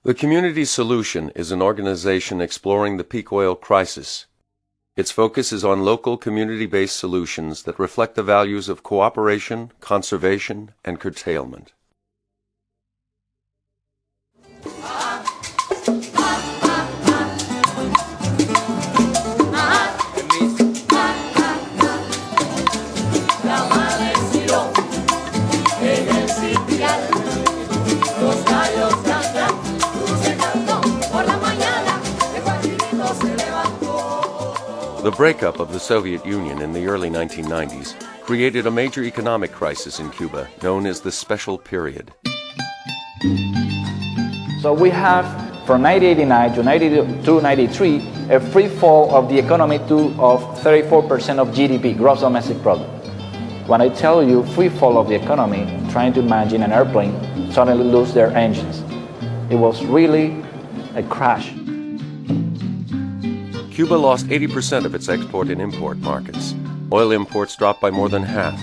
The Community Solution is an organization exploring the peak oil crisis. Its focus is on local community-based solutions that reflect the values of cooperation, conservation, and curtailment. The breakup of the Soviet Union in the early 1990s created a major economic crisis in Cuba known as the Special Period. So we have from 1989 to 1993 a free fall of the economy of 34% of GDP, gross domestic product. When I tell you free fall of the economy, trying to imagine an airplane suddenly lose their engines. It was really a crash. Cuba lost 80% of its export and import markets. Oil imports dropped by more than half.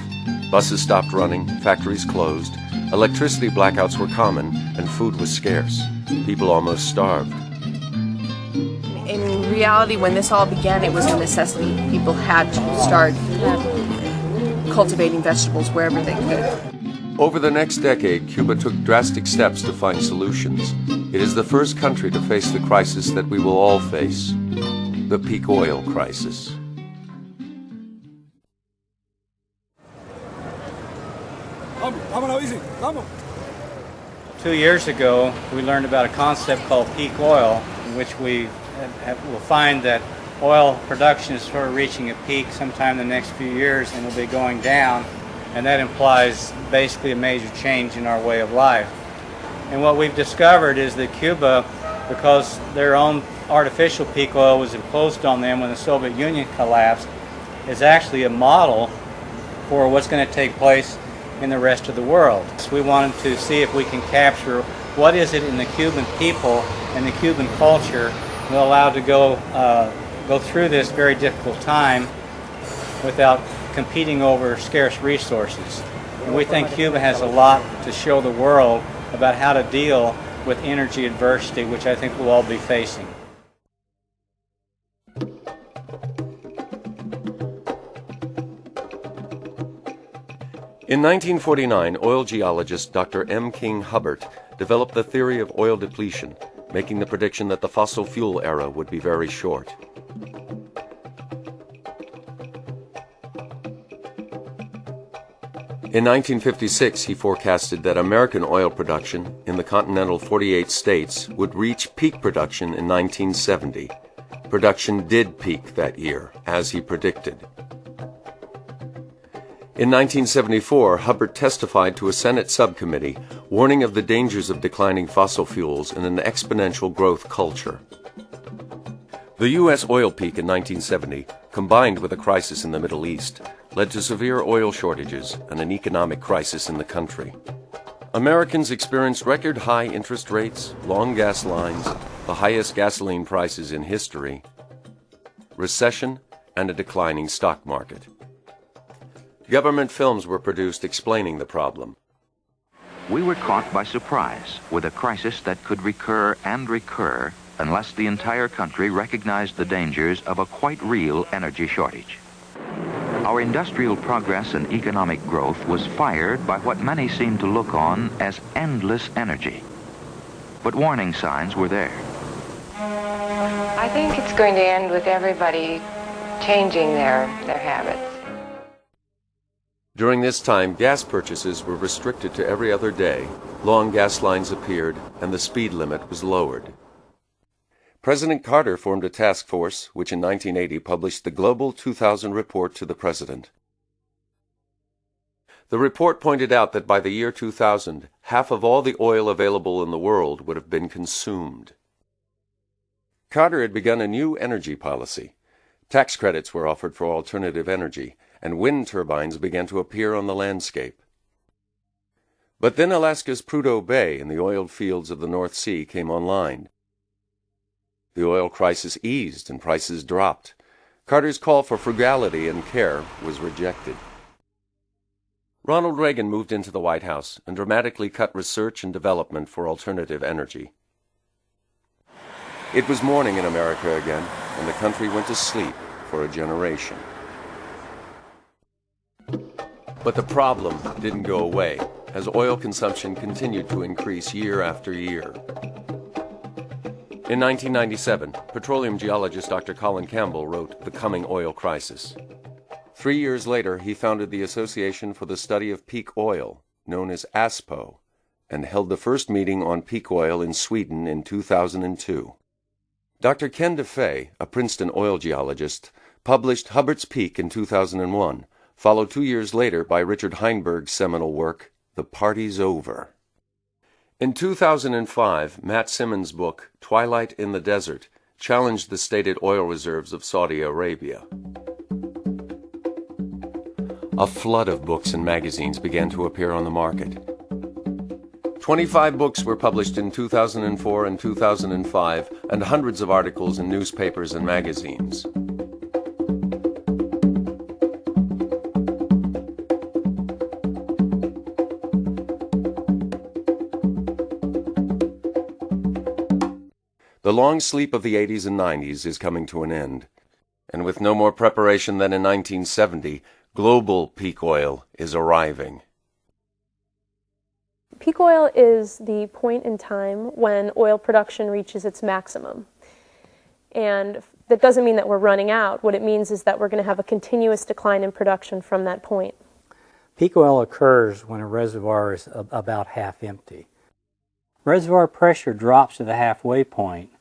Buses stopped running, factories closed, electricity blackouts were common, and food was scarce. People almost starved. In reality, when this all began, it was a necessity. People had to start cultivating vegetables wherever they could. Over the next decade, Cuba took drastic steps to find solutions. It is the first country to face the crisis that we will all face, the peak oil crisis. Vamos. 2 years ago, we learned about a concept called peak oil, in which we will find that oil production is sort of reaching a peak sometime in the next few years and will be going down, and that implies basically a major change in our way of life. And what we've discovered is that Cuba, because their own artificial peak oil was imposed on them when the Soviet Union collapsed, is actually a model for what's going to take place in the rest of the world. So we wanted to see if we can capture what is it in the Cuban people and the Cuban culture that will allow to go through this very difficult time without competing over scarce resources. And we think Cuba has a lot to show the world about how to deal with energy adversity, which I think we'll all be facing. In 1949, oil geologist Dr. M. King Hubbert developed the theory of oil depletion, making the prediction that the fossil fuel era would be very short. In 1956, he forecasted that American oil production in the continental 48 states would reach peak production in 1970. Production did peak that year, as he predicted. In 1974, Hubbert testified to a Senate subcommittee warning of the dangers of declining fossil fuels in an exponential growth culture. The U.S. oil peak in 1970, combined with a crisis in the Middle East, led to severe oil shortages and an economic crisis in the country. Americans experienced record high interest rates, long gas lines, the highest gasoline prices in history, recession, and a declining stock market. Government films were produced explaining the problem. We were caught by surprise with a crisis that could recur and recur unless the entire country recognized the dangers of a quite real energy shortage. Our industrial progress and economic growth was fired by what many seemed to look on as endless energy. But warning signs were there. I think it's going to end with everybody changing their habits. During this time, gas purchases were restricted to every other day, long gas lines appeared, and the speed limit was lowered. President Carter formed a task force, which in 1980 published the Global 2000 Report to the President. The report pointed out that by the year 2000, half of all the oil available in the world would have been consumed. Carter had begun a new energy policy. Tax credits were offered for alternative energy, and wind turbines began to appear on the landscape. But then Alaska's Prudhoe Bay and the oiled fields of the North Sea came online. The oil crisis eased and prices dropped. Carter's call for frugality and care was rejected. Ronald Reagan moved into the White House and dramatically cut research and development for alternative energy. It was morning in America again, and the country went to sleep for a generation. But the problem didn't go away, as oil consumption continued to increase year after year. In 1997, petroleum geologist Dr. Colin Campbell wrote The Coming Oil Crisis. 3 years later, he founded the Association for the Study of Peak Oil, known as ASPO, and held the first meeting on peak oil in Sweden in 2002. Dr. Ken DeFay, a Princeton oil geologist, published Hubbert's Peak in 2001, followed 2 years later by Richard Heinberg's seminal work, The Party's Over. In 2005, Matt Simmons' book, Twilight in the Desert, challenged the stated oil reserves of Saudi Arabia. A flood of books and magazines began to appear on the market. 25 books were published in 2004 and 2005, and hundreds of articles in newspapers and magazines. The long sleep of the 80s and 90s is coming to an end, and with no more preparation than in 1970, global peak oil is arriving. Peak oil is the point in time when oil production reaches its maximum. And that doesn't mean that we're running out. What it means is that we're going to have a continuous decline in production from that point. Peak oil occurs when a reservoir is about half empty. Reservoir pressure drops to the halfway point,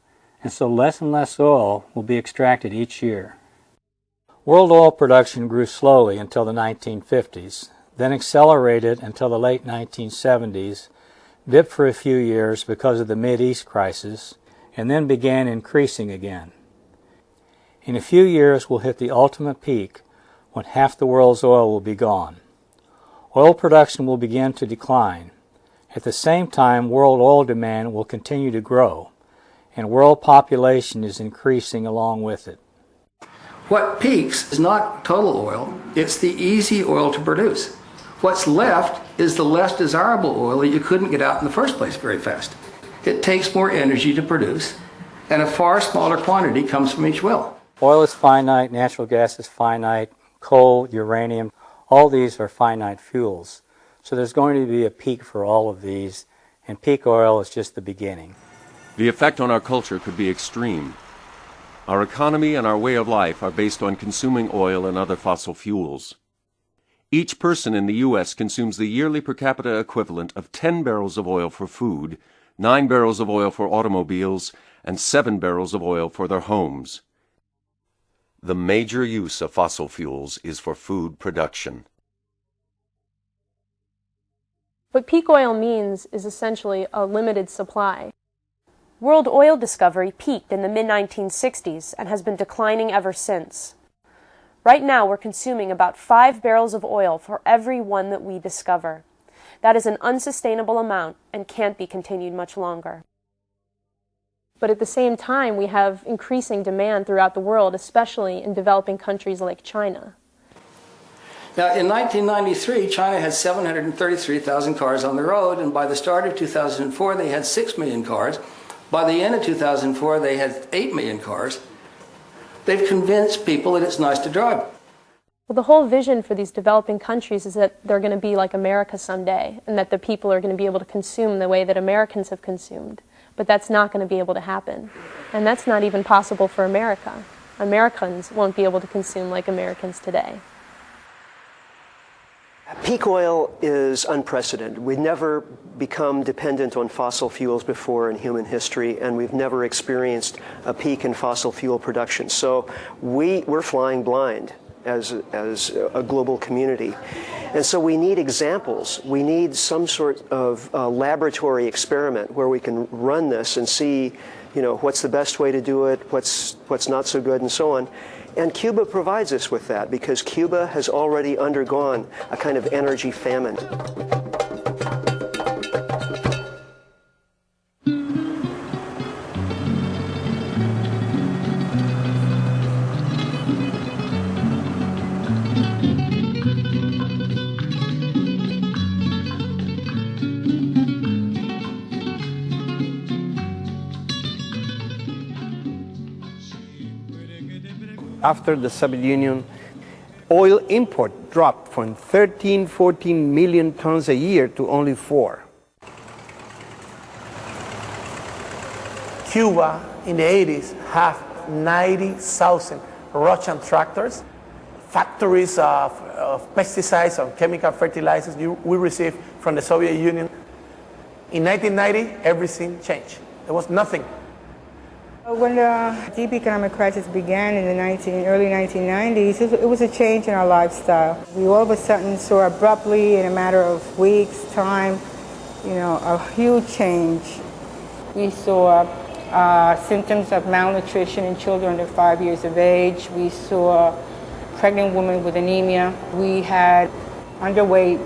and so less and less oil will be extracted each year. World oil production grew slowly until the 1950s, then accelerated until the late 1970s, dipped for a few years because of the Mideast crisis, and then began increasing again. In a few years, we'll hit the ultimate peak when half the world's oil will be gone. Oil production will begin to decline. At the same time, world oil demand will continue to grow, and world population is increasing along with it. What peaks is not total oil, it's the easy oil to produce. What's left is the less desirable oil that you couldn't get out in the first place very fast. It takes more energy to produce, and a far smaller quantity comes from each well. Oil is finite, natural gas is finite, coal, uranium, all these are finite fuels. So there's going to be a peak for all of these, and peak oil is just the beginning. The effect on our culture could be extreme. Our economy and our way of life are based on consuming oil and other fossil fuels. Each person in the U.S. consumes the yearly per capita equivalent of 10 barrels of oil for food, 9 barrels of oil for automobiles, and 7 barrels of oil for their homes. The major use of fossil fuels is for food production. What peak oil means is essentially a limited supply. World oil discovery peaked in the mid-1960s and has been declining ever since. Right now, we're consuming about 5 barrels of oil for every one that we discover. That is an unsustainable amount and can't be continued much longer. But at the same time, we have increasing demand throughout the world, especially in developing countries like China. Now, in 1993, China had 733,000 cars on the road, and by the start of 2004, they had 6 million cars. By the end of 2004, they had 8 million cars. They've convinced people that it's nice to drive. Well, the whole vision for these developing countries is that they're going to be like America someday, and that the people are going to be able to consume the way that Americans have consumed. But that's not going to be able to happen. And that's not even possible for America. Americans won't be able to consume like Americans today. Peak oil is unprecedented. We've never become dependent on fossil fuels before in human history, and we've never experienced a peak in fossil fuel production. So we're flying blind as a global community. And so we need examples. We need some sort of laboratory experiment where we can run this and see, what's the best way to do it, what's not so good, and so on. And Cuba provides us with that because Cuba has already undergone a kind of energy famine. After the Soviet Union, oil import dropped from 13-14 million tons a year to only 4. Cuba in the 80s had 90,000 Russian tractors, factories of pesticides, of chemical fertilizers we received from the Soviet Union. In 1990, everything changed. There was nothing. When the deep economic crisis began in the early 1990s, it was a change in our lifestyle. We all of a sudden saw abruptly, in a matter of weeks' time, a huge change. We saw symptoms of malnutrition in children under 5 years of age. We saw pregnant women with anemia. We had underweight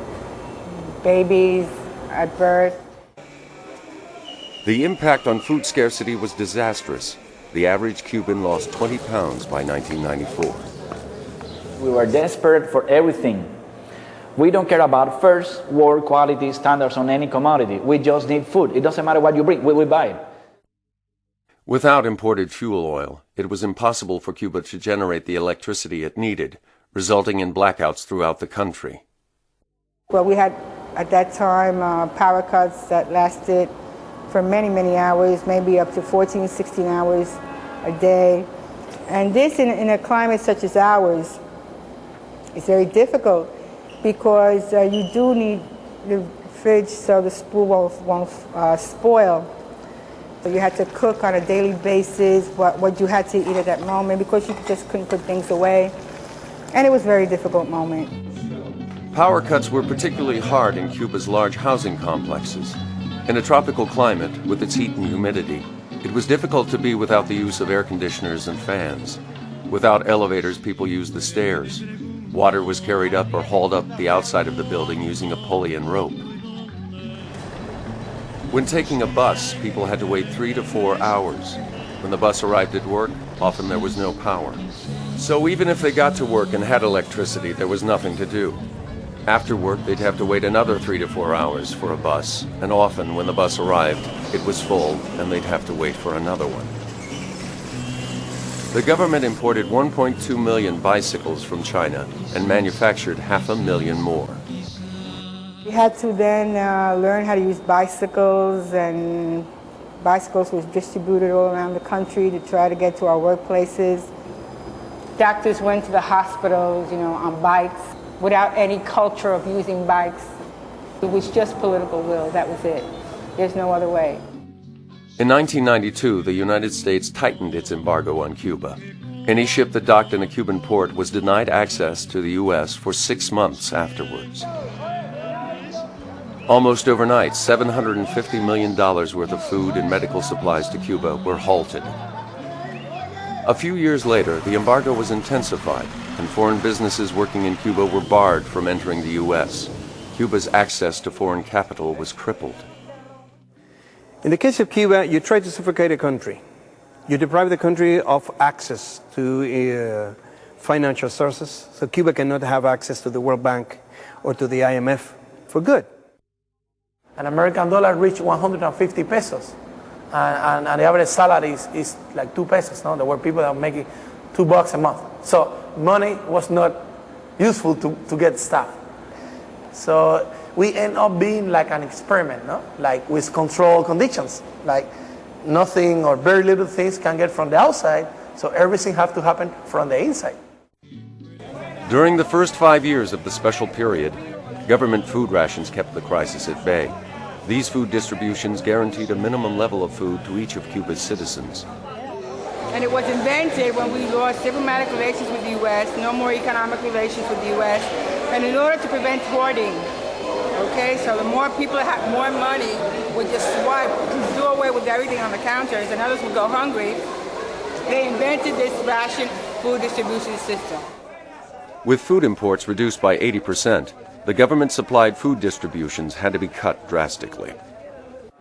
babies at birth. The impact on food scarcity was disastrous. The average Cuban lost 20 pounds by 1994. We were desperate for everything. We don't care about first world quality standards on any commodity. We just need food. It doesn't matter what you bring, we buy it. Without imported fuel oil, it was impossible for Cuba to generate the electricity it needed, resulting in blackouts throughout the country. Well, we had, at that time, power cuts that lasted for many, many hours, maybe up to 14, 16 hours a day. And this, in a climate such as ours, is very difficult because you do need the fridge so the food won't spoil. So you had to cook on a daily basis what you had to eat at that moment because you just couldn't put things away. And it was a very difficult moment. Power cuts were particularly hard in Cuba's large housing complexes. In a tropical climate, with its heat and humidity, it was difficult to be without the use of air conditioners and fans. Without elevators, people used the stairs. Water was carried up or hauled up the outside of the building using a pulley and rope. When taking a bus, people had to wait 3 to 4 hours. When the bus arrived at work, often there was no power. So even if they got to work and had electricity, there was nothing to do. After work, they'd have to wait another 3 to 4 hours for a bus, and often when the bus arrived, it was full, and they'd have to wait for another one. The government imported 1.2 million bicycles from China and manufactured 500,000 more. We had to then learn how to use bicycles, and bicycles were distributed all around the country to try to get to our workplaces. Doctors went to the hospitals, on bikes, without any culture of using bikes. It was just political will, that was it. There's no other way. In 1992, the United States tightened its embargo on Cuba. Any ship that docked in a Cuban port was denied access to the U.S. for 6 months afterwards. Almost overnight, $750 million worth of food and medical supplies to Cuba were halted. A few years later, the embargo was intensified, and foreign businesses working in Cuba were barred from entering the U.S. Cuba's access to foreign capital was crippled. In the case of Cuba, you try to suffocate a country. You deprive the country of access to financial sources, so Cuba cannot have access to the World Bank or to the IMF for good. An American dollar reached 150 pesos. And the average salary is like 2 pesos. No? There were people that were making $2 a month. So money was not useful to get stuff. So we end up being like an experiment, no? Like with controlled conditions. Like nothing or very little things can get from the outside, so everything has to happen from the inside. During the first 5 years of the special period, government food rations kept the crisis at bay. These food distributions guaranteed a minimum level of food to each of Cuba's citizens. And it was invented when we lost diplomatic relations with the U.S., no more economic relations with the U.S., and in order to prevent hoarding. Okay, so the more people had more money, would just swipe, do away with everything on the counters, and others would go hungry. They invented this ration food distribution system. With food imports reduced by 80%, the government-supplied food distributions had to be cut drastically.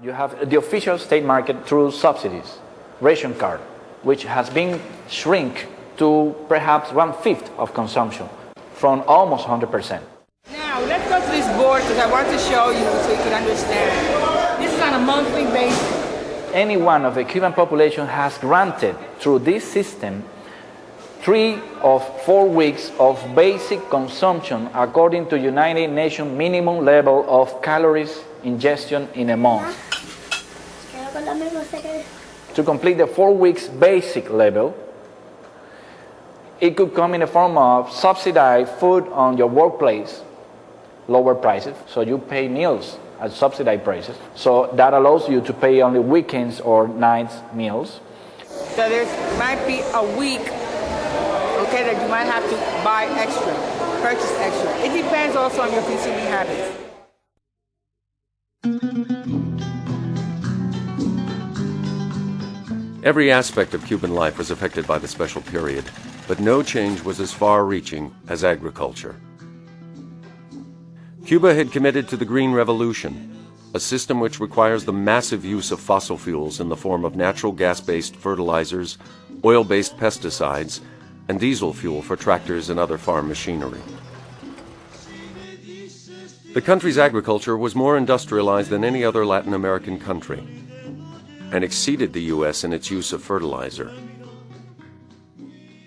You have the official state market through subsidies, ration card, which has been shrink to perhaps 1/5 of consumption, from almost 100%. Now, let's go to this board because I want to show you so you can understand. This is on a monthly basis. Anyone of the Cuban population has granted through this system 3 or 4 weeks of basic consumption according to United Nations minimum level of calories ingestion in a month. To complete the 4 weeks basic level, it could come in the form of subsidized food on your workplace, lower prices, so you pay meals at subsidized prices. So that allows you to pay only weekends or nights meals. So there might be a week, okay, that you might have to buy extra, purchase extra. It depends also on your consuming habits. Every aspect of Cuban life was affected by the special period, but no change was as far-reaching as agriculture. Cuba had committed to the Green Revolution, a system which requires the massive use of fossil fuels in the form of natural gas-based fertilizers, oil-based pesticides, and diesel fuel for tractors and other farm machinery. The country's agriculture was more industrialized than any other Latin American country, and exceeded the U.S. in its use of fertilizer.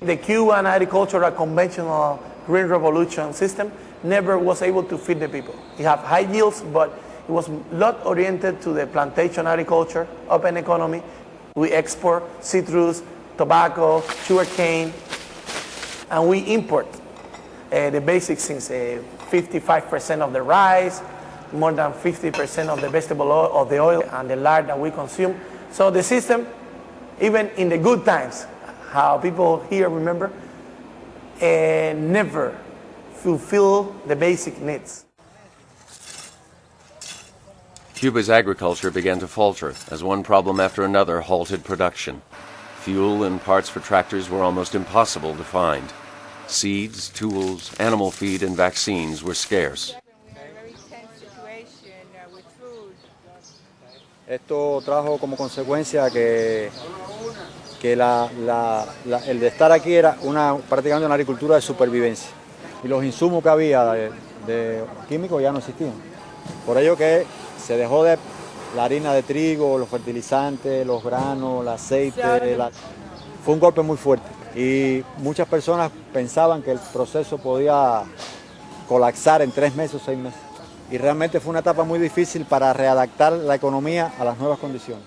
The Cuban agricultural conventional Green Revolution system never was able to feed the people. It had high yields, but it was not oriented to the plantation agriculture, open economy. We export citrus, tobacco, sugarcane, and we import the basic things, 55% of the rice, more than 50% of the vegetable oil, of the oil and the lard that we consume. So the system, even in the good times, how people here remember, never fulfill the basic needs. Cuba's agriculture began to falter as one problem after another halted production. Fuel and parts for tractors were almost impossible to find. Seeds, tools, animal feed, and vaccines were scarce. Esto trajo como consecuencia que el de estar aquí era prácticamente una agricultura de supervivencia. Y los insumos que había de químicos ya no existían. Por ello que se dejó de la harina de trigo, los fertilizantes, los granos, el aceite. Fue un golpe muy fuerte. Y muchas personas pensaban que el proceso podía colapsar en 3 meses o 6 meses. Y realmente fue una etapa muy difícil para readaptar la economía a las nuevas condiciones.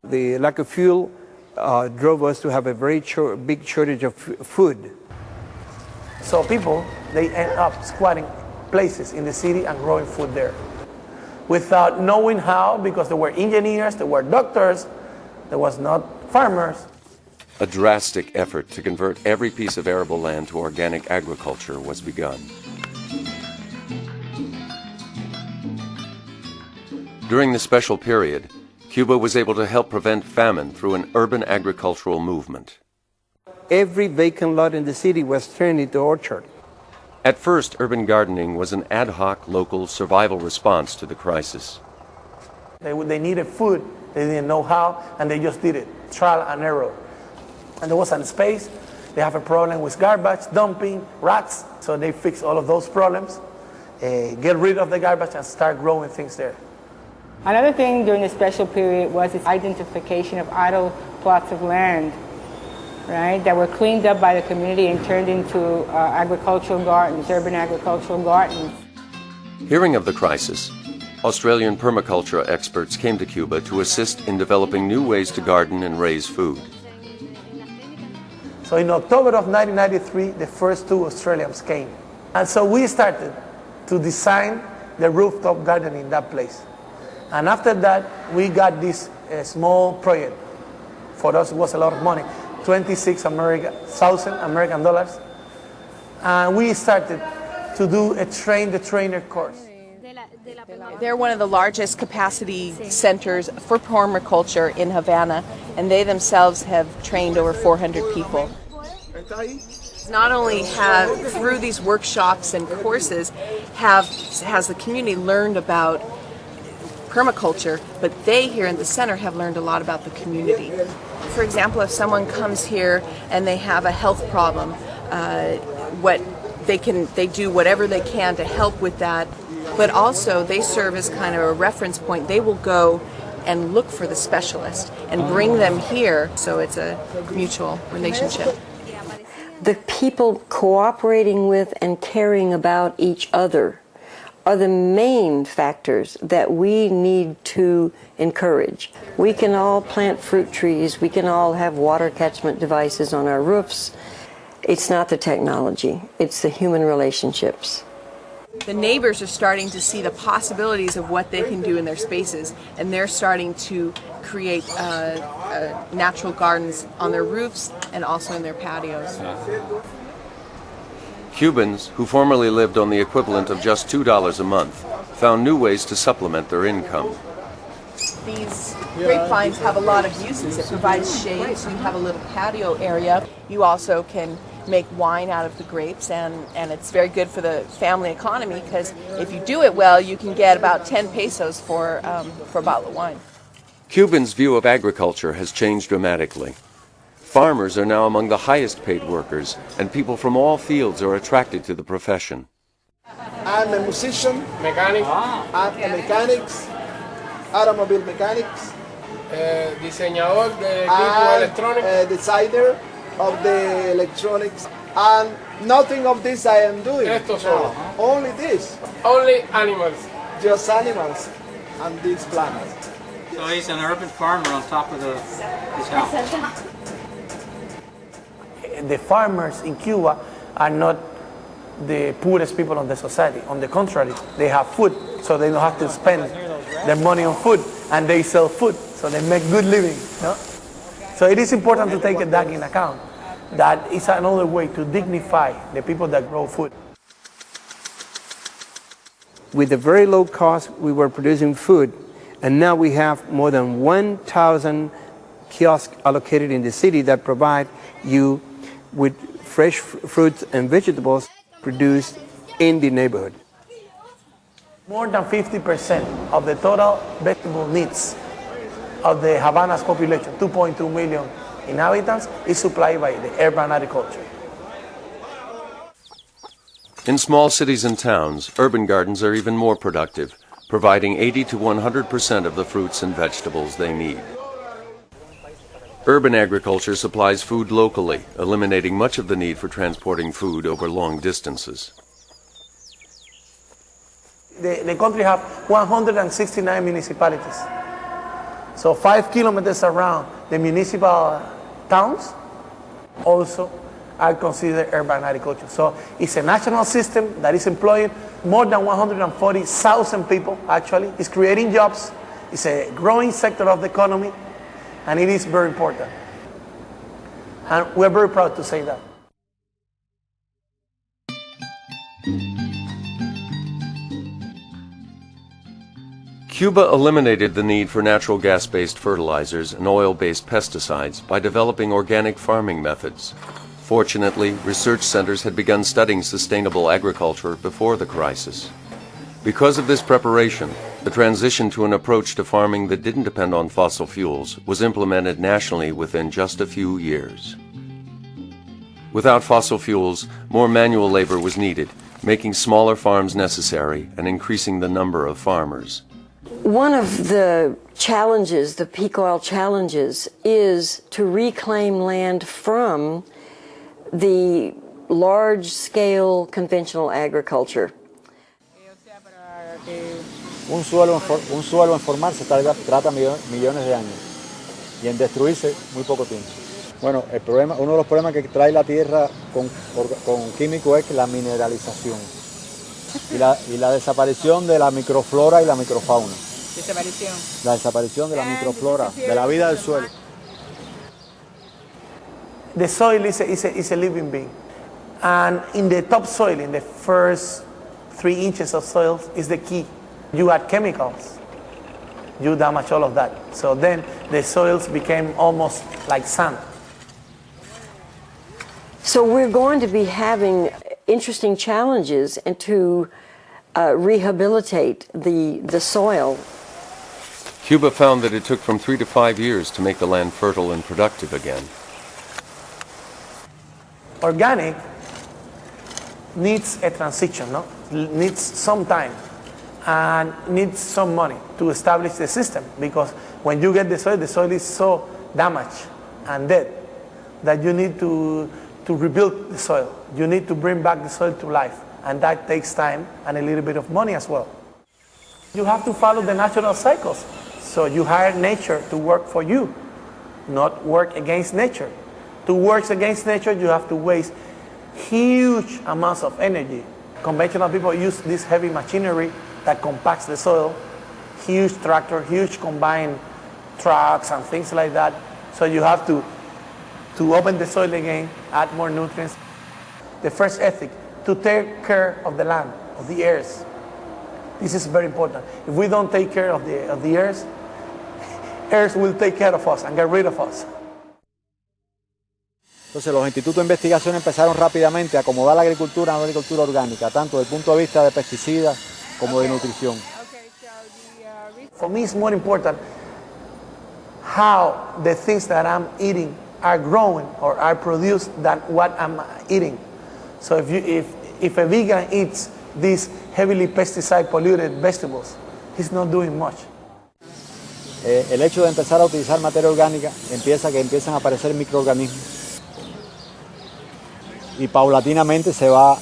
The lack of fuel drove us to have a very big shortage of food. So people, they end up squatting places in the city and growing food there. Without knowing how, because there were engineers, there were doctors, there was not farmers. A drastic effort to convert every piece of arable land to organic agriculture was begun. During the special period, Cuba was able to help prevent famine through an urban agricultural movement. Every vacant lot in the city was turned into orchard. At first, urban gardening was an ad hoc local survival response to the crisis. They needed food, they didn't know how, and they just did it, trial and error. And there wasn't space. They have a problem with garbage, dumping, rats, so they fixed all of those problems, get rid of the garbage and start growing things there. Another thing during the special period was the identification of idle plots of land, right, that were cleaned up by the community and turned into agricultural gardens, urban agricultural gardens. Hearing of the crisis, Australian permaculture experts came to Cuba to assist in developing new ways to garden and raise food. So in October of 1993, the first 2 Australians came. And so we started to design the rooftop garden in that place. And after that, we got this small project. For us, it was a lot of money, $26,000 American dollars. And we started to do a train-the-trainer course. They're one of the largest capacity centers for permaculture in Havana, and they themselves have trained over 400 people. Not only have, through these workshops and courses, has the community learned about permaculture, but they here in the center have learned a lot about the community. For example, if someone comes here and they have a health problem, they do whatever they can to help with that, but also they serve as kind of a reference point. They will go and look for the specialist and bring them here, so it's a mutual relationship. The people cooperating with and caring about each other are the main factors that we need to encourage. We can all plant fruit trees, we can all have water catchment devices on our roofs. It's not the technology, it's the human relationships. The neighbors are starting to see the possibilities of what they can do in their spaces, and they're starting to create natural gardens on their roofs and also in their patios. Cubans, who formerly lived on the equivalent of just $2 a month, found new ways to supplement their income. These grapevines have a lot of uses. It provides shade, so you have a little patio area. You also can make wine out of the grapes, and it's very good for the family economy, because if you do it well, you can get about 10 pesos for a bottle of wine. Cubans' view of agriculture has changed dramatically. Farmers are now among the highest paid workers, and people from all fields are attracted to the profession. I'm a musician, mechanic, mechanics, automobile mechanics, diseñador de equipo electrónico, designer of the electronics, and nothing of this I am doing. Esto solo. Only this. Only animals. Just animals and these plants. So he's an urban farmer on top of his house. The farmers in Cuba are not the poorest people in the society. On the contrary, they have food, so they don't have to spend their money on food, and they sell food, so they make good living. No? So it is important to take that in account. That is another way to dignify the people that grow food. With a very low cost, we were producing food, and now we have more than 1,000 kiosks allocated in the city that provide you with fresh fruits and vegetables produced in the neighborhood. More than 50% of the total vegetable needs of the Havana's population, 2.2 million inhabitants, is supplied by the urban agriculture. In small cities and towns, urban gardens are even more productive, providing 80 to 100% of the fruits and vegetables they need. Urban agriculture supplies food locally, eliminating much of the need for transporting food over long distances. The country has 169 municipalities. So 5 kilometers around the municipal towns also are considered urban agriculture. So it's a national system that is employing more than 140,000 people, actually. It's creating jobs. It's a growing sector of the economy, and it is very important. And we're very proud to say that. Cuba eliminated the need for natural gas-based fertilizers and oil-based pesticides by developing organic farming methods. Fortunately, research centers had begun studying sustainable agriculture before the crisis. Because of this preparation, the transition to an approach to farming that didn't depend on fossil fuels was implemented nationally within just a few years. Without fossil fuels, more manual labor was needed, making smaller farms necessary and increasing the number of farmers. One of the challenges, the peak oil challenges, is to reclaim land from the large-scale conventional agriculture. Un suelo en formarse trata millones de años y en destruirse muy poco tiempo. Bueno, uno de los problemas que trae la tierra con químicos es la mineralización y la desaparición de la microflora y la microfauna. La desaparición de la microflora, de la vida del suelo. The soil is a living being. And in the topsoil, in the first 3 inches of soil, is the key. You add chemicals, you damage all of that. So then the soils became almost like sand. So we're going to be having interesting challenges and to rehabilitate the soil. Cuba found that it took from 3 to 5 years to make the land fertile and productive again. Organic needs a transition, no? Needs some time and needs some money to establish the system, because when you get the soil is so damaged and dead that you need to to rebuild the soil. You need to bring back the soil to life, and that takes time and a little bit of money as well. You have to follow the natural cycles. So you hire nature to work for you, not work against nature. To work against nature, you have to waste huge amounts of energy. Conventional people use this heavy machinery that compacts the soil, huge tractor, huge combine trucks and things like that. So you have to open the soil again, add more nutrients. The first ethic, to take care of the land, of the earth. This is very important. If we don't take care of the earth, earth will take care of us and get rid of us. Entonces los institutos de investigación empezaron rápidamente a acomodar la agricultura a una agricultura orgánica, tanto desde el punto de vista de pesticidas como de nutrición. For me, it's more important how the things that I'm eating are growing or are produced than what I'm eating. So if a vegan eats these heavily pesticide-polluted vegetables, he's not doing much. El hecho de empezar a utilizar materia orgánica empiezan a aparecer microorganismos y paulatinamente se va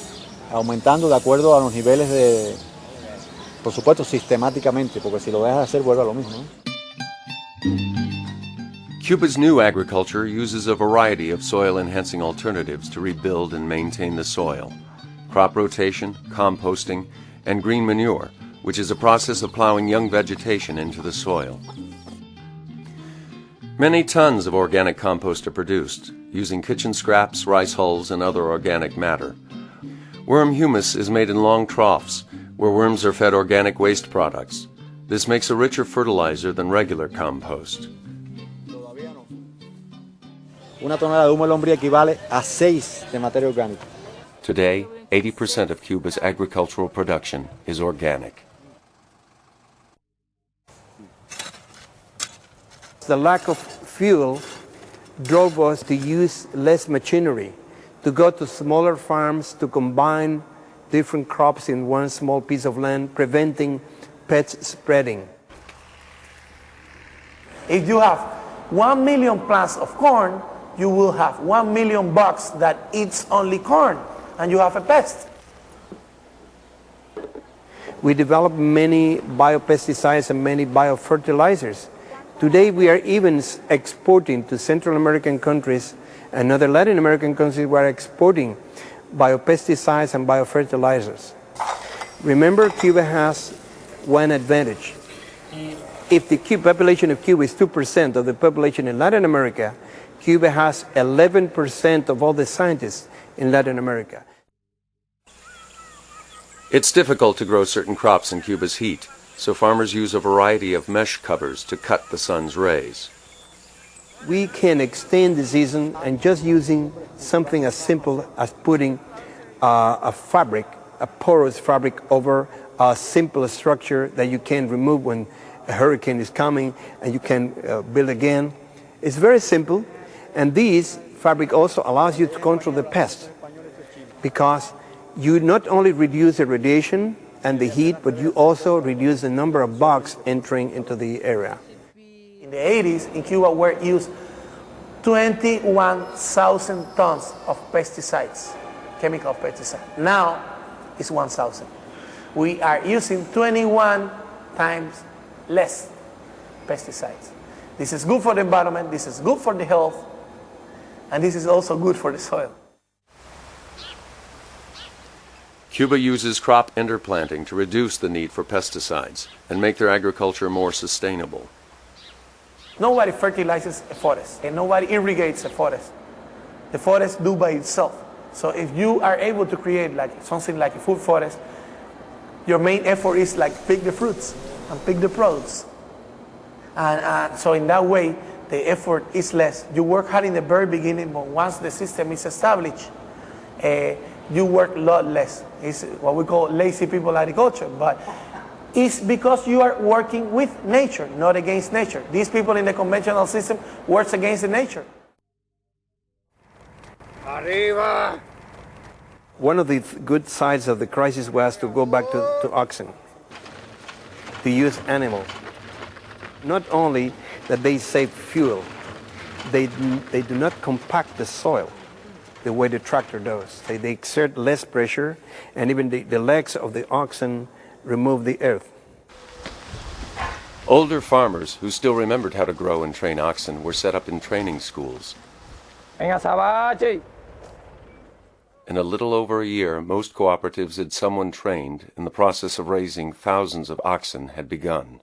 aumentando de acuerdo a los niveles de, por supuesto, sistemáticamente, porque si lo dejas de hacer vuelve a lo mismo, ¿no? Cuba's new agriculture uses a variety of soil-enhancing alternatives to rebuild and maintain the soil. Crop rotation, composting, and green manure, which is a process of plowing young vegetation into the soil. Many tons of organic compost are produced, using kitchen scraps, rice hulls, and other organic matter. Worm humus is made in long troughs, where worms are fed organic waste products. This makes a richer fertilizer than regular compost. Una tonelada de humo de lombriz equivale a 6 de materia orgánica. Today, 80% of Cuba's agricultural production is organic. The lack of fuel drove us to use less machinery, to go to smaller farms, to combine different crops in one small piece of land, preventing pest spreading. If you have 1 million plants of corn, you will have 1 million bugs that eats only corn, and you have a pest. We developed many biopesticides and many biofertilizers. Today we are even exporting to Central American countries and other Latin American countries. We are exporting biopesticides and biofertilizers. Remember, Cuba has one advantage. If the population of Cuba is 2% of the population in Latin America, Cuba has 11% of all the scientists in Latin America. It's difficult to grow certain crops in Cuba's heat, so farmers use a variety of mesh covers to cut the sun's rays. We can extend the season and just using something as simple as putting a fabric, a porous fabric over a simple structure that you can remove when a hurricane is coming and you can build again. It's very simple, and this fabric also allows you to control the pest because you not only reduce the radiation and the heat, but you also reduce the number of bugs entering into the area. In the 80s, in Cuba, were used 21,000 tons of pesticides, chemical pesticides. Now, it's 1,000. We are using 21 times less pesticides. This is good for the environment, this is good for the health, and this is also good for the soil. Cuba uses crop interplanting to reduce the need for pesticides and make their agriculture more sustainable. Nobody fertilizes a forest, and nobody irrigates a forest. The forest do by itself. So if you are able to create like something like a food forest, your main effort is like pick the fruits and pick the products. And so in that way, the effort is less. You work hard in the very beginning, but once the system is established, you work a lot less. It's what we call lazy people agriculture, but it's because you are working with nature, not against nature. These people in the conventional system work against the nature. Arriba! One of the good sides of the crisis was to go back to oxen, to use animals. Not only that they save fuel, they do not compact the soil. the way the tractor does. They exert less pressure, and even the legs of the oxen remove the earth. Older farmers who still remembered how to grow and train oxen were set up in training schools. In a little over a year, most cooperatives had someone trained, and the process of raising thousands of oxen had begun.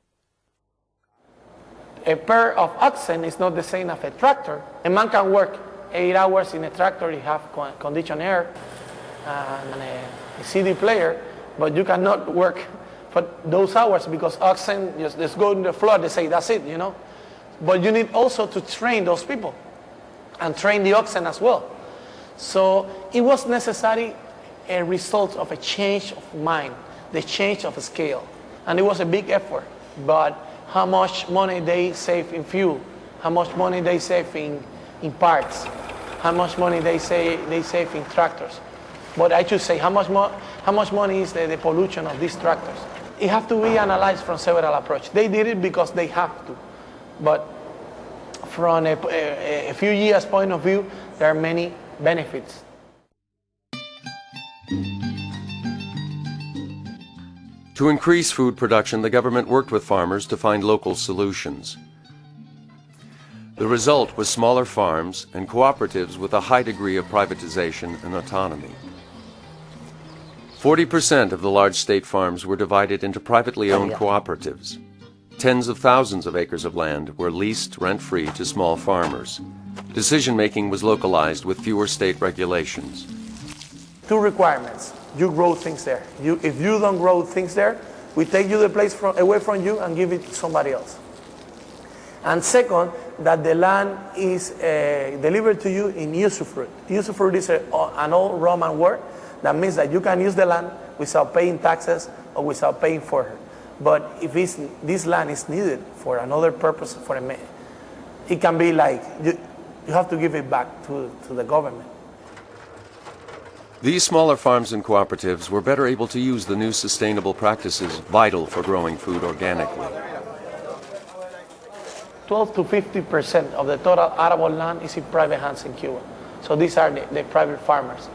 A pair of oxen is not the same as a tractor. A man can work 8 hours in a tractor, you have conditioned air and a CD player, but you cannot work for those hours because oxen just go in the floor, they say that's it, you know. But you need also to train those people and train the oxen as well. So it was necessary a result of a change of mind, the change of scale. And it was a big effort, but how much money they save in fuel, how much money they save in parts, how much money they save in tractors. But I should say, how much money is the pollution of these tractors? It has to be analyzed from several approaches. They did it because they have to. But from a few years point of view, there are many benefits. To increase food production, the government worked with farmers to find local solutions. The result was smaller farms and cooperatives with a high degree of privatization and autonomy. 40% of the large state farms were divided into privately owned cooperatives. Tens of thousands of acres of land were leased rent-free to small farmers. Decision-making was localized with fewer state regulations. 2 requirements. You grow things there. If you don't grow things there, we take you the place away from you and give it to somebody else. And second, that the land is delivered to you in usufruct. Usufruct is an old Roman word that means that you can use the land without paying taxes or without paying for it. But if this land is needed for another purpose, it can be like you have to give it back to the government. These smaller farms and cooperatives were better able to use the new sustainable practices vital for growing food organically. 12 to 50% of the total arable land is in private hands in Cuba. So these are the private farmers.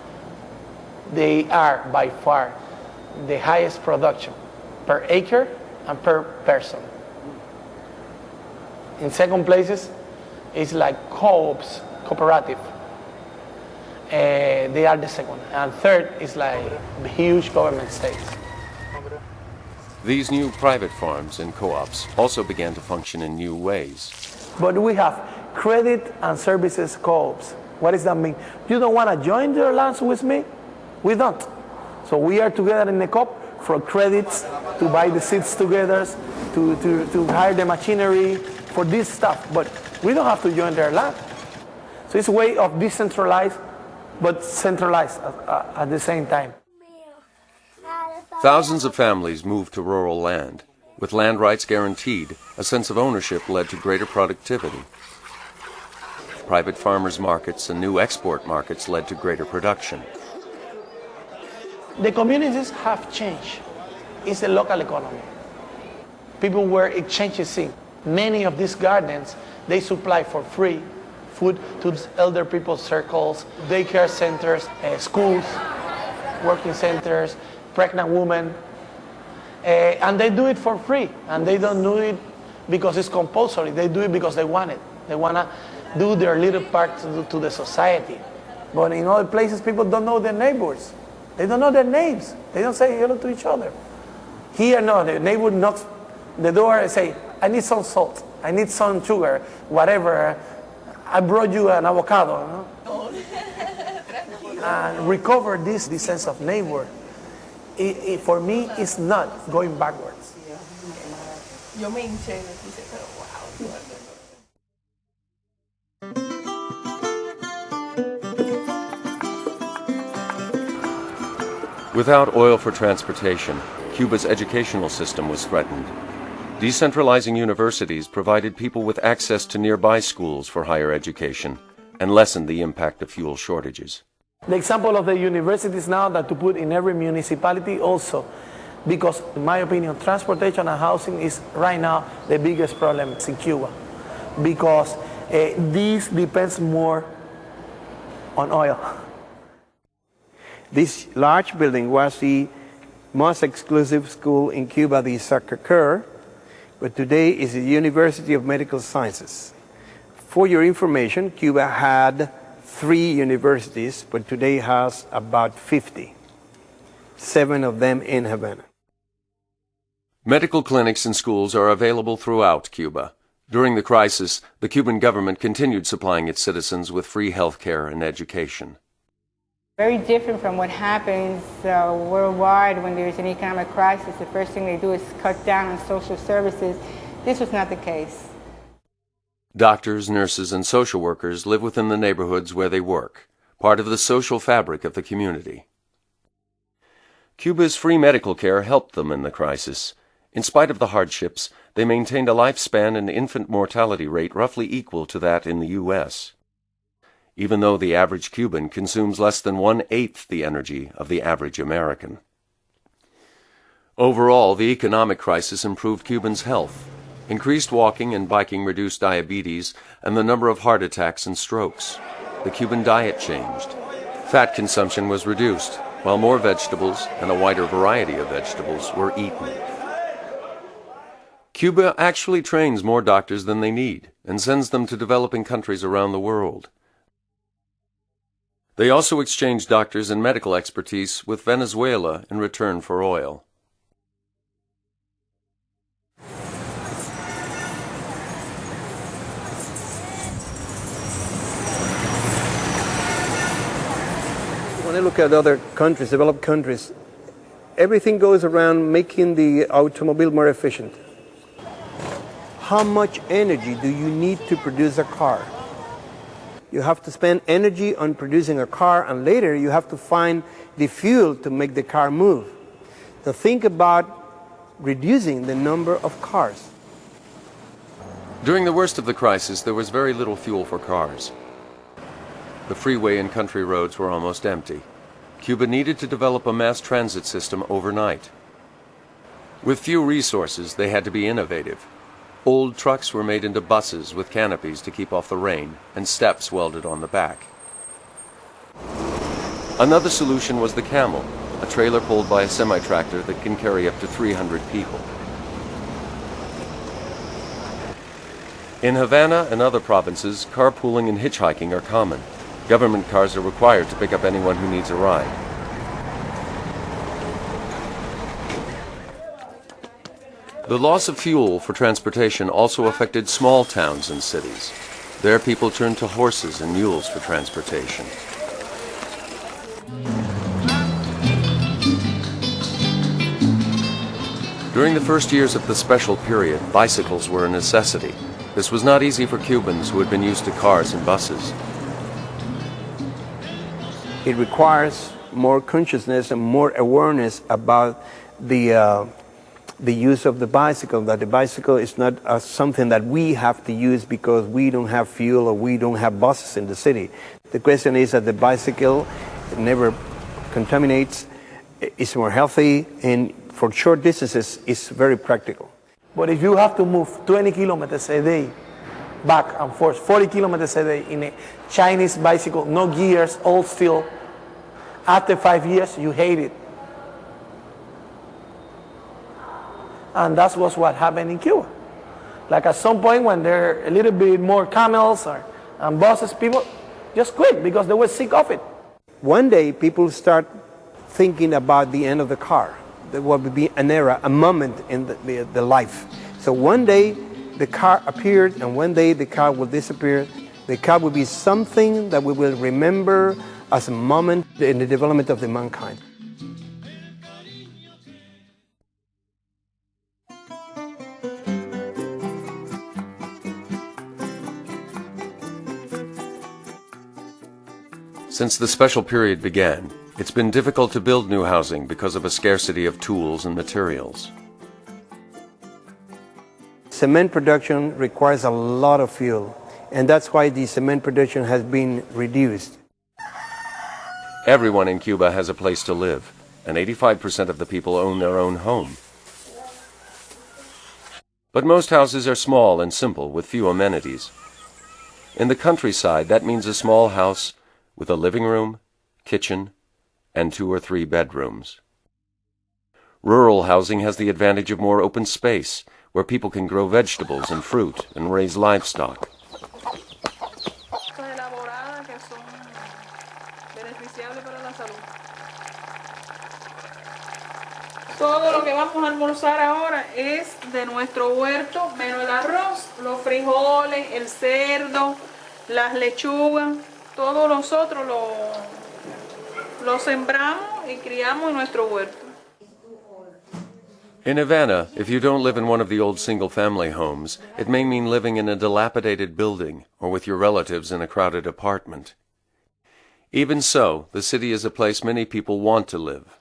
They are by far the highest production per acre and per person. In second places, it's like co-ops, cooperative. They are the second. And third is like huge government states. These new private farms and co-ops also began to function in new ways. But we have credit and services co-ops. What does that mean? You don't want to join your lands with me? We don't. So we are together in a co-op for credits, to buy the seeds together, to hire the machinery, for this stuff. But we don't have to join their land. So it's a way of decentralized, but centralized at the same time. Thousands of families moved to rural land. With land rights guaranteed, a sense of ownership led to greater productivity. Private farmers' markets and new export markets led to greater production. The communities have changed. It's the local economy. People were exchanging things. Many of these gardens, they supply for free food to elder people's circles, daycare centers, schools, working centers, pregnant women, and they do it for free, and they don't do it because it's compulsory. They do it because they want it. They want to do their little part to the society. But in other places, people don't know their neighbors. They don't know their names. They don't say hello to each other. Here, no, the neighbor knocks the door and say, I need some salt, I need some sugar, whatever. I brought you an avocado. No? And recover this sense of neighbor. For me, it's not going backwards. Without oil for transportation, Cuba's educational system was threatened. Decentralizing universities provided people with access to nearby schools for higher education and lessened the impact of fuel shortages. The example of the universities now that to put in every municipality also, because in my opinion, transportation and housing is right now the biggest problem in Cuba, because this depends more on oil. This large building was the most exclusive school in Cuba, the Sacre Coeur, but today is the University of Medical Sciences. For your information, Cuba had 3 universities, but today has about 50, 7 of them in Havana. Medical clinics and schools are available throughout Cuba. During the crisis, the Cuban government continued supplying its citizens with free health care and education. Very different from what happens worldwide when there's an economic crisis. The first thing they do is cut down on social services. This was not the case. Doctors, nurses, and social workers live within the neighborhoods where they work, part of the social fabric of the community. Cuba's free medical care helped them in the crisis. In spite of the hardships, they maintained a lifespan and infant mortality rate roughly equal to that in the U.S., even though the average Cuban consumes less than 1/8 the energy of the average American. Overall, the economic crisis improved Cubans' health. Increased walking and biking reduced diabetes and the number of heart attacks and strokes. The Cuban diet changed. Fat consumption was reduced, while more vegetables and a wider variety of vegetables were eaten. Cuba actually trains more doctors than they need and sends them to developing countries around the world. They also exchange doctors and medical expertise with Venezuela in return for oil. When I look at other countries, developed countries, everything goes around making the automobile more efficient. How much energy do you need to produce a car? You have to spend energy on producing a car, and later you have to find the fuel to make the car move. So think about reducing the number of cars. During the worst of the crisis, there was very little fuel for cars. The freeway and country roads were almost empty. Cuba needed to develop a mass transit system overnight. With few resources, they had to be innovative. Old trucks were made into buses with canopies to keep off the rain and steps welded on the back. Another solution was the camel, a trailer pulled by a semi-tractor that can carry up to 300 people. In Havana and other provinces, carpooling and hitchhiking are common. Government cars are required to pick up anyone who needs a ride. The loss of fuel for transportation also affected small towns and cities. There, people turned to horses and mules for transportation. During the first years of the special period, bicycles were a necessity. This was not easy for Cubans who had been used to cars and buses. It requires more consciousness and more awareness about the use of the bicycle, that the bicycle is not something that we have to use because we don't have fuel or we don't have buses in the city. The question is that the bicycle never contaminates, is more healthy, and for short distances is very practical. But if you have to move 20 kilometers a day back and forth, 40 kilometers a day in a Chinese bicycle, no gears, all steel, after 5 years you hate it. And that was what happened in Cuba. Like at some point when there are a little bit more camels and buses, people just quit because they were sick of it. One day people start thinking about the end of the car. There will be an era, a moment in the life. So one day the car appeared and one day the car will disappear. The car will be something that we will remember as a moment in the development of the mankind. Since the special period began, it's been difficult to build new housing because of a scarcity of tools and materials. Cement production requires a lot of fuel, and that's why the cement production has been reduced. Everyone in Cuba has a place to live, and 85% of the people own their own home. But most houses are small and simple with few amenities. In the countryside, that means a small house with a living room, kitchen, and 2 or 3 bedrooms. Rural housing has the advantage of more open space, where people can grow vegetables and fruit and raise livestock. Todo lo que vamos a almorzar ahora es de nuestro huerto, menos el arroz, los frijoles, el cerdo, las lechugas, todos nosotros lo sembramos y criamos en nuestro huerto. In Havana, if you don't live in one of the old single-family homes, it may mean living in a dilapidated building or with your relatives in a crowded apartment. Even so, the city is a place many people want to live.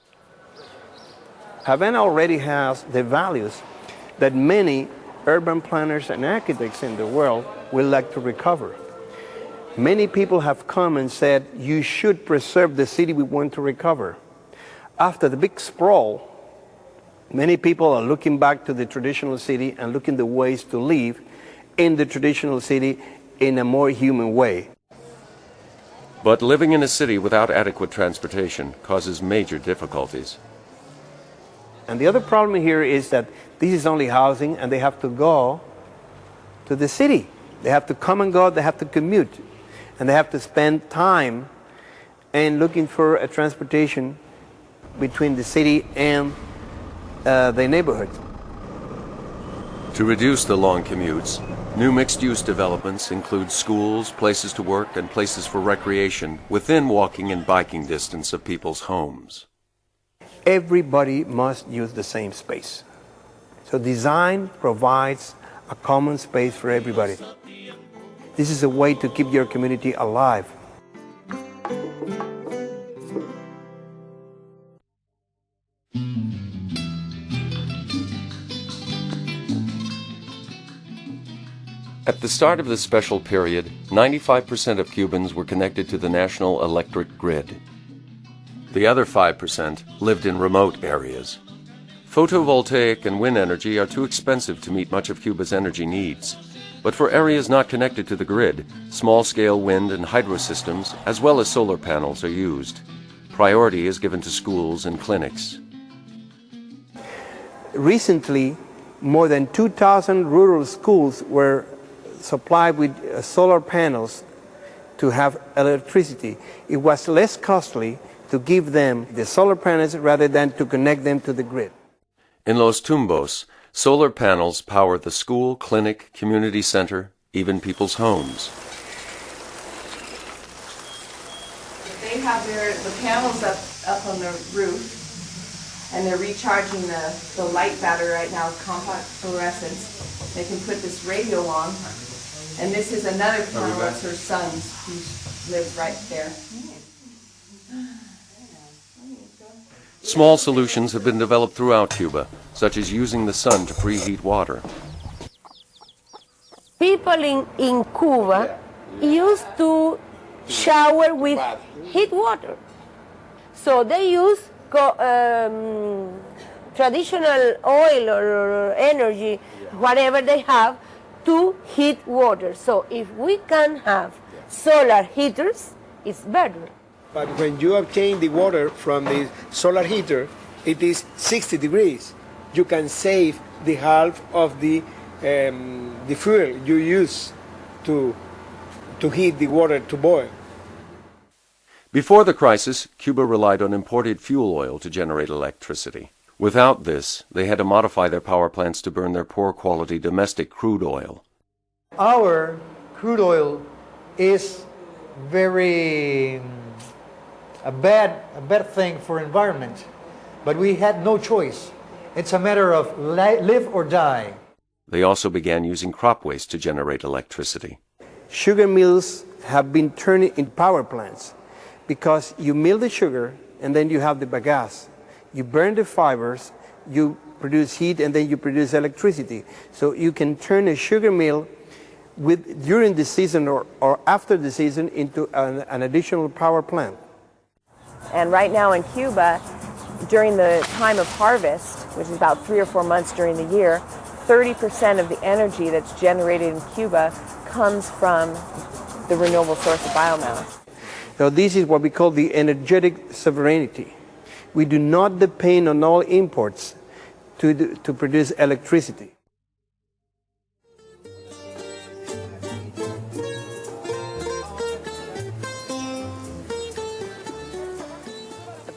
Havana already has the values that many urban planners and architects in the world would like to recover. Many people have come and said, you should preserve the city we want to recover. After the big sprawl, many people are looking back to the traditional city and looking the ways to live in the traditional city in a more human way. But living in a city without adequate transportation causes major difficulties. And the other problem here is that this is only housing and they have to go to the city. They have to come and go, they have to commute. And they have to spend time in looking for a transportation between the city and the neighborhood. To reduce the long commutes, new mixed-use developments include schools, places to work, and places for recreation within walking and biking distance of people's homes. Everybody must use the same space. So design provides a common space for everybody. This is a way to keep your community alive. At the start of this special period, 95% of Cubans were connected to the national electric grid. The other 5% lived in remote areas. Photovoltaic and wind energy are too expensive to meet much of Cuba's energy needs. But for areas not connected to the grid, small-scale wind and hydro systems, as well as solar panels, are used. Priority is given to schools and clinics. Recently, more than 2,000 rural schools were supplied with solar panels to have electricity. It was less costly to give them the solar panels rather than to connect them to the grid. In Los Tumbos, solar panels power the school, clinic, community center, even people's homes. They have the panels up on the roof, and they're recharging the light battery right now, compact fluorescence. They can put this radio on, and this is another panel, that's her son's, who lives right there. Small solutions have been developed throughout Cuba, such as using the sun to preheat water. People in Cuba used to shower with heat water. So they use traditional oil or energy, whatever they have, to heat water. So if we can have solar heaters, it's better. But when you obtain the water from the solar heater, it is 60 degrees. You can save the half of the fuel you use to heat the water to boil. Before the crisis, Cuba relied on imported fuel oil to generate electricity. Without this, they had to modify their power plants to burn their poor-quality domestic crude oil. Our crude oil is very a bad thing for environment, but we had no choice. It's a matter of live or die. They also began using crop waste to generate electricity. Sugar mills have been turned into power plants because you mill the sugar and then you have the bagasse. You burn the fibers, you produce heat, and then you produce electricity. So you can turn a sugar mill during the season or after the season into an additional power plant. And right now in Cuba, during the time of harvest, which is about 3 or 4 months during the year, 30% of the energy that's generated in Cuba comes from the renewable source of biomass. So this is what we call the energetic sovereignty. We do not depend on all imports to produce electricity.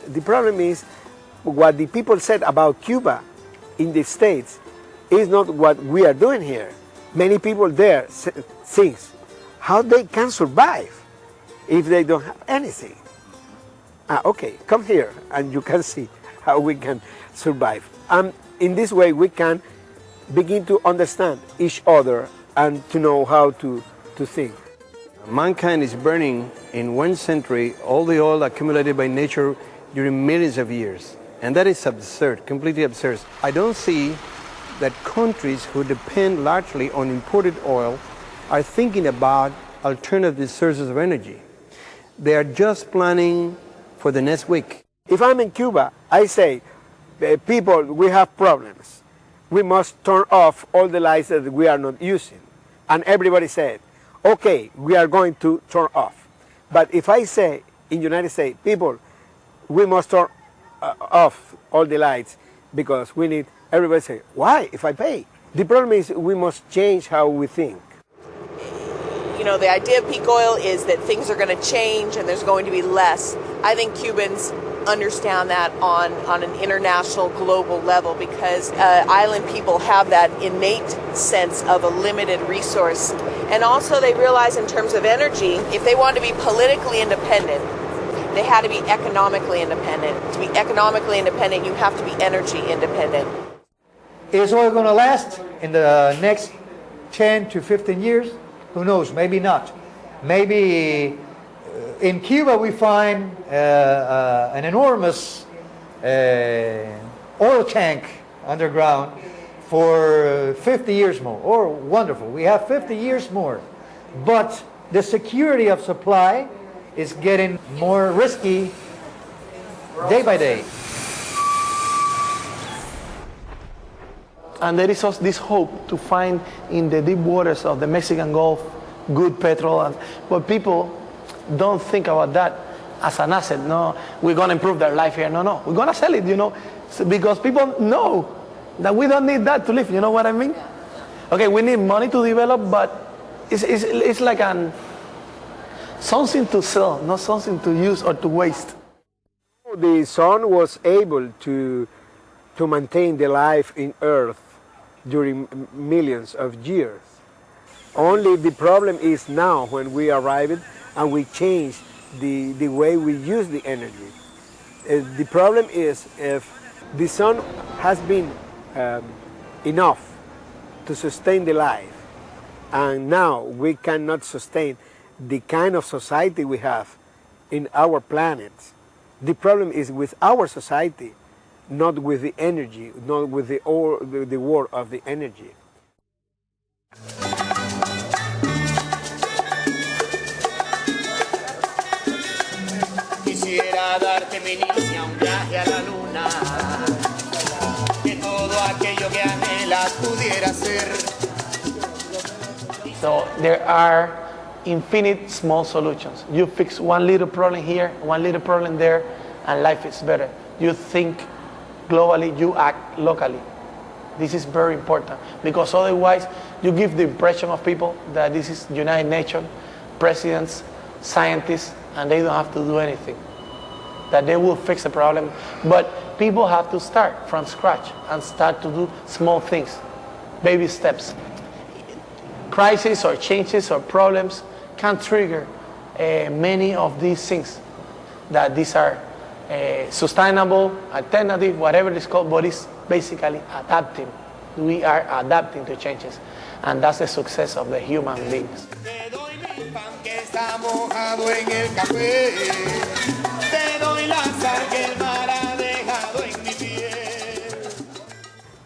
The problem is what the people said about Cuba in the States is not what we are doing here. Many people there think how they can survive if they don't have anything. Okay, come here and you can see how we can survive. And in this way we can begin to understand each other and to know how to think. Mankind is burning in 1 century all the oil accumulated by nature during millions of years. And that is absurd, completely absurd. I don't see that countries who depend largely on imported oil are thinking about alternative sources of energy. They are just planning for the next week. If I'm in Cuba, I say, people, we have problems. We must turn off all the lights that we are not using. And everybody said, okay, we are going to turn off. But if I say in the United States, people, we must turn off all the lights because we need, everybody say, why, if I pay? The problem is we must change how we think. You know, the idea of peak oil is that things are going to change and there's going to be less. I think Cubans understand that on an international, global level because island people have that innate sense of a limited resource. And also they realize in terms of energy, if they want to be politically independent, they had to be economically independent. To be economically independent, you have to be energy independent. Is oil going to last in the next 10 to 15 years? Who knows? Maybe not. Maybe in Cuba we find an enormous oil tank underground for 50 years more. Oh, wonderful. We have 50 years more. But the security of supply is getting more risky day by day. And there is also this hope to find in the deep waters of the Mexican Gulf good petrol. But people don't think about that as an asset. No, we're going to improve their life here. No, we're going to sell it, you know, because people know that we don't need that to live. You know what I mean? Okay, we need money to develop, but it's like something to sell, not something to use or to waste. The sun was able to maintain the life in Earth during millions of years. Only the problem is now when we arrived and we change the way we use the energy. The problem is if the sun has been enough to sustain the life and now we cannot sustain the kind of society we have in our planet. The problem is with our society, not with the energy, not with the war of the energy. Quisiera darte, mi niña, un viaje a la luna, que todo aquello que anhelas pudiera ser. So there are infinite small solutions. You fix one little problem here, one little problem there, and life is better. You think globally, you act locally. This is very important because otherwise you give the impression of people that this is United Nations, presidents, scientists, and they don't have to do anything. That they will fix the problem. But people have to start from scratch and start to do small things, baby steps. Crises or changes or problems can trigger many of these things. That these are sustainable, alternative, whatever it's called, but it's basically adapting. We are adapting to changes. And that's the success of the human beings.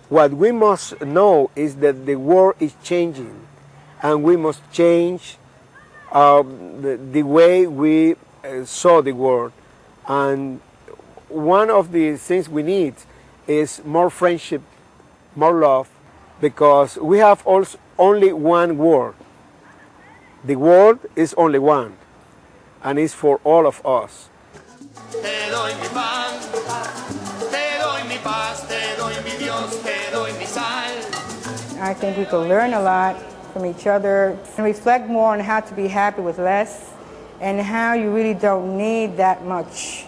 What we must know is that the world is changing and we must change the way we saw the world. And one of the things we need is more friendship, more love, because we have also only one world. The world is only one. and it's for all of us. Te doy mi pan, te doy mi paz, te doy mi Dios, te doy mi sal. I think we could learn a lot from each other and reflect more on how to be happy with less and how you really don't need that much,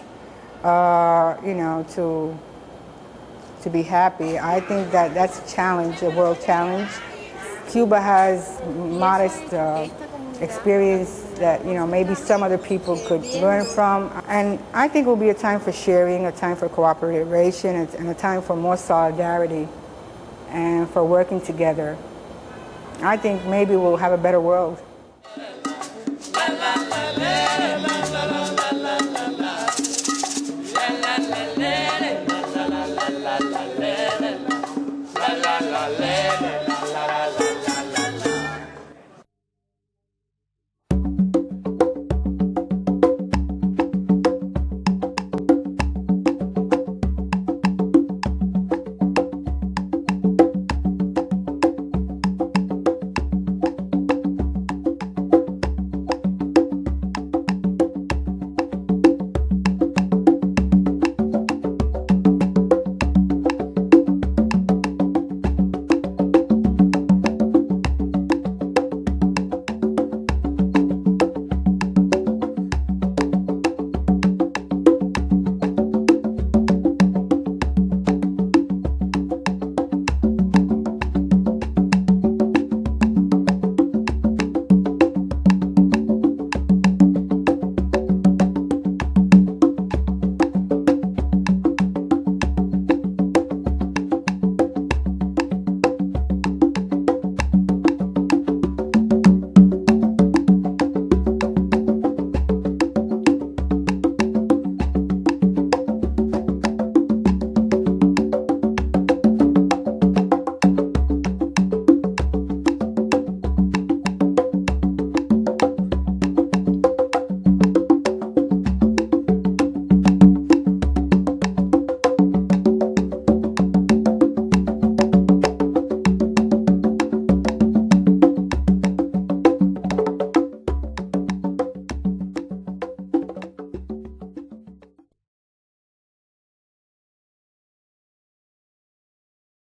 you know, to be happy. I think that that's a challenge, a world challenge. Cuba has modest experience that, you know, maybe some other people could learn from. And I think it will be a time for sharing, a time for cooperation, and a time for more solidarity and for working together. I think maybe we'll have a better world. La